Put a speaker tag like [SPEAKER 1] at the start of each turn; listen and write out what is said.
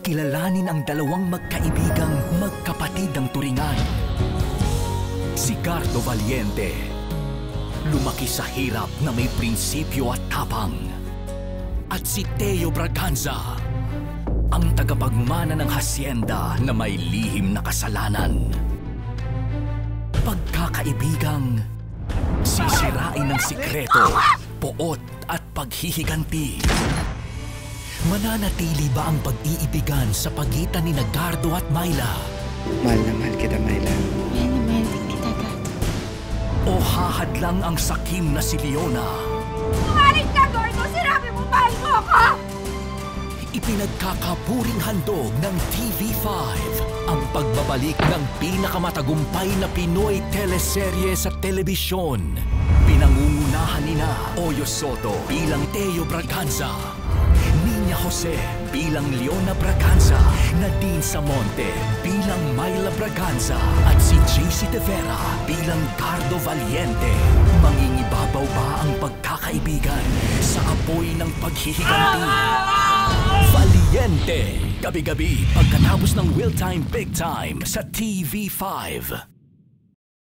[SPEAKER 1] Kilalanin ang dalawang magkaibigang magkapatid ang turingan. Si Gardo Valiente, lumaki sa hirap na may prinsipyo at tapang. At si Teo Braganza, ang tagapagmana ng hasyenda na may lihim na kasalanan. Pagkakaibigang sisirain ng sikreto, poot at paghihiganti. Mananatili ba ang pag-iibigan sa pagitan ni Gardo at Myla?
[SPEAKER 2] Mahal na mahal kita, Myla.
[SPEAKER 3] Mahal na mahal din kita, Dad.
[SPEAKER 1] O hahadlang ang sakim na si Leona?
[SPEAKER 4] Kumalit ka, Gordo! Sinabi mo mahal mo ako!
[SPEAKER 1] Ipinagkakapuring handog ng TV5 ang pagbabalik ng pinakamatagumpay na Pinoy teleserye sa telebisyon. Pinangungunahan nina Oyo Soto bilang Teo Braganza, Niña Jose bilang Leona Braganza, Nadine Samonte bilang Myla Braganza at si JC De Vera bilang Gardo Valiente. Mangingibabaw ba ang pagkakaibigan sa apoy ng paghihiganti? Valiente! Gabi-gabi pagkatapos ng Will Time Big Time sa TV5.